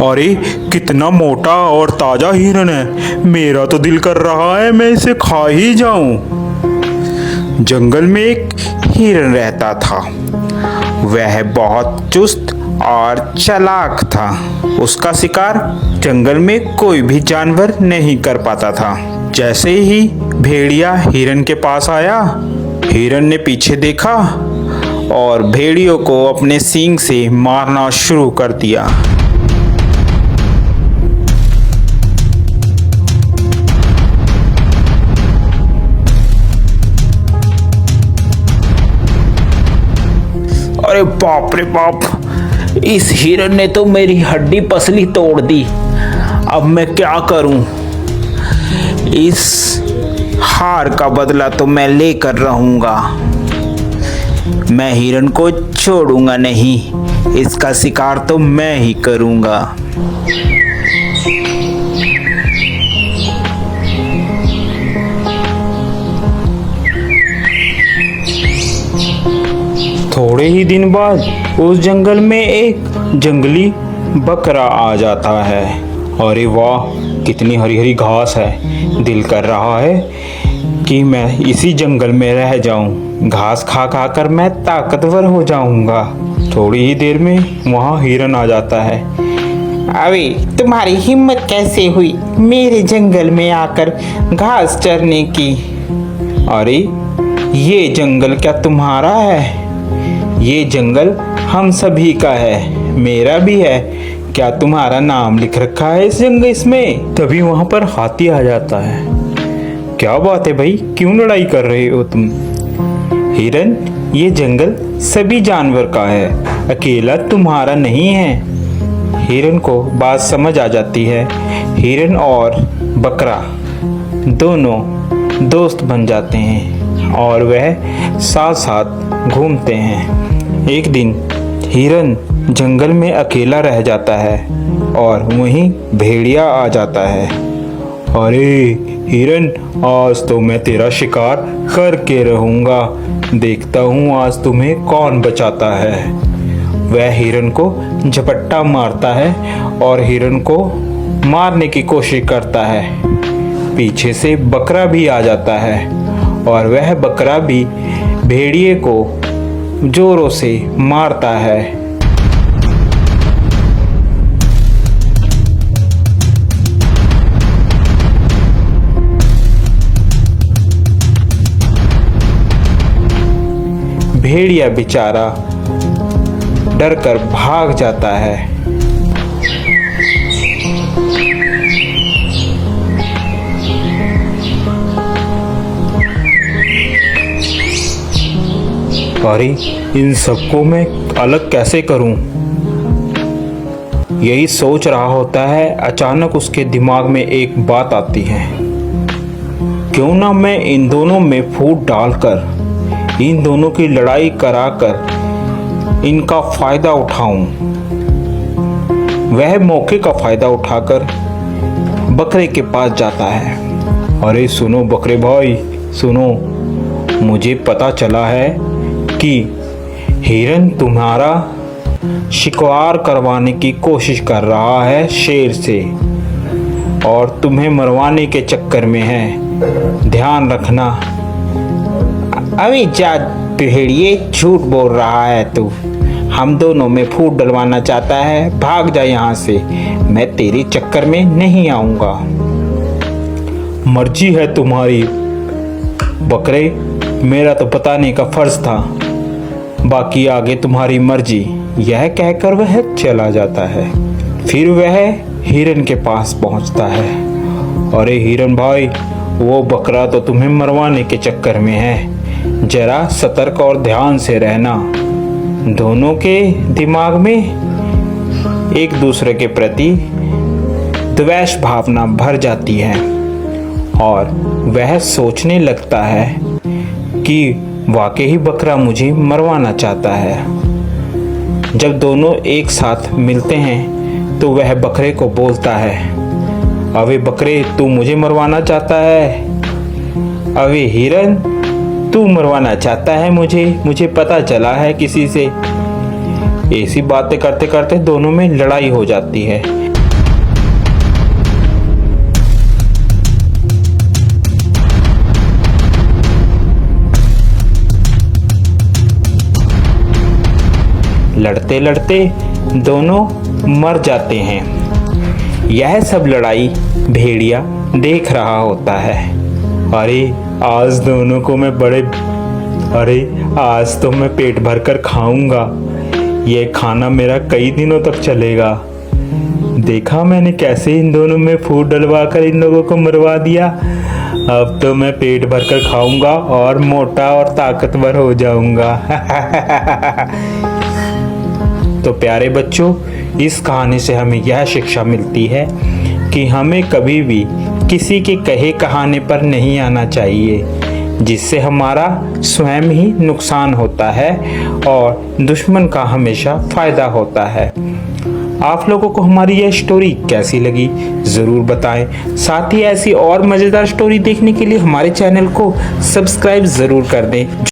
अरे कितना मोटा और ताजा हिरन है। मेरा तो दिल कर रहा है मैं इसे खा ही जाऊं। जंगल में एक हिरन रहता था। वह बहुत चुस्त और चालाक था। उसका शिकार जंगल में कोई भी जानवर नहीं कर पाता था। जैसे ही भेड़िया हिरन के पास आया, हिरन ने पीछे देखा और भेड़ियों को अपने सींग से मारना शुरू कर दिया। अरे बाप रे बाप, इस हिरन ने तो मेरी हड्डी पसली तोड़ दी। अब मैं क्या करूं? इस हार का बदला तो मैं लेकर रहूंगा। मैं हिरन को छोड़ूंगा नहीं। इसका शिकार तो मैं ही करूंगा। थोड़े ही दिन बाद उस जंगल में एक जंगली बकरा आ जाता है। अरे वाह, कितनी हरी हरी घास है। दिल कर रहा है कि मैं इसी जंगल में रह जाऊं। घास खा खा कर मैं ताकतवर हो जाऊंगा। थोड़ी ही देर में वहाँ हिरन आ जाता है। अरे तुम्हारी हिम्मत कैसे हुई मेरे जंगल में आकर घास चरने की? अरे ये जंगल क्या तुम्हारा है? ये जंगल हम सभी का है, मेरा भी है। क्या तुम्हारा नाम लिख रखा है इस जंगल इसमें? तभी वहां पर हाथी आ जाता है। क्या बात है भाई, क्यों लड़ाई कर रहे हो तुम? हिरन, ये जंगल सभी जानवर का है, अकेला तुम्हारा नहीं है। हिरन को बात समझ आ जाती है। हिरन और बकरा दोनों दोस्त बन जाते हैं और वह साथ साथ घूमते हैं। एक दिन हिरन जंगल में अकेला रह जाता है और वहीं भेड़िया आ जाता है। अरे हिरन, आज तो मैं तेरा शिकार करके रहूंगा। देखता हूँ आज तुम्हें कौन बचाता है। वह हिरन को झपट्टा मारता है और हिरन को मारने की कोशिश करता है। पीछे से बकरा भी आ जाता है और वह बकरा भी भेड़िए को जोरों से मारता है। भेड़िया बेचारा डरकर भाग जाता है। अरे इन सबको मैं अलग कैसे करूं? यही सोच रहा होता है, अचानक उसके दिमाग में एक बात आती है। क्यों ना मैं इन दोनों में फूट डालकर इन दोनों की लड़ाई कराकर इनका फायदा उठाऊं। वह मौके का फायदा उठाकर बकरे के पास जाता है। अरे सुनो बकरे भाई, सुनो, मुझे पता चला है कि हिरन तुम्हारा शिकार करवाने की कोशिश कर रहा है शेर से और तुम्हें मरवाने के चक्कर में है। ध्यान रखना। अभी जा भेड़िए, झूठ बोल रहा है तू। हम दोनों में फूट डलवाना चाहता है। भाग जा यहाँ से, मैं तेरे चक्कर में नहीं आऊंगा। मर्जी है तुम्हारी बकरे, मेरा तो बताने का फर्ज था। बाकी आगे तुम्हारी मर्जी। यह कहकर वह चला जाता है। फिर वह हिरन के पास पहुंचता है। अरे हिरन भाई, वो बकरा तो तुम्हें मरवाने के चक्कर में है। जरा सतर्क और ध्यान से रहना। दोनों के दिमाग में एक दूसरे के प्रति द्वेष भावना भर जाती है और वह सोचने लगता है कि वाकई ही बकरा मुझे मरवाना चाहता है। जब दोनों एक साथ मिलते हैं तो वह बकरे को बोलता है, अबे बकरे, तू मुझे मरवाना चाहता है? अबे हिरन, तू मरवाना चाहता है मुझे? मुझे पता चला है किसी से ऐसी बातें करते करते दोनों में लड़ाई हो जाती है। लड़ते लड़ते दोनों मर जाते हैं। यह सब लड़ाई भेड़िया देख रहा होता है। अरे आज दोनों को मैं आज तो मैं पेट भर कर खाऊंगा। ये खाना मेरा कई दिनों तक चलेगा। देखा मैंने कैसे इन दोनों में फूट डलवा कर इन लोगों को मरवा दिया। अब तो मैं पेट भर कर खाऊंगा और मोटा और ताकतवर हो जाऊंगा। तो प्यारे बच्चों, इस कहानी से हमें यह शिक्षा मिलती है कि हमें कभी भी किसी के कहे कहाने पर नहीं आना चाहिए, जिससे हमारा स्वयं ही नुकसान होता है और दुश्मन का हमेशा फायदा होता है। आप लोगों को हमारी यह स्टोरी कैसी लगी ज़रूर बताएं। साथ ही ऐसी और मज़ेदार स्टोरी देखने के लिए हमारे चैनल को सब्सक्राइब ज़रूर कर दें।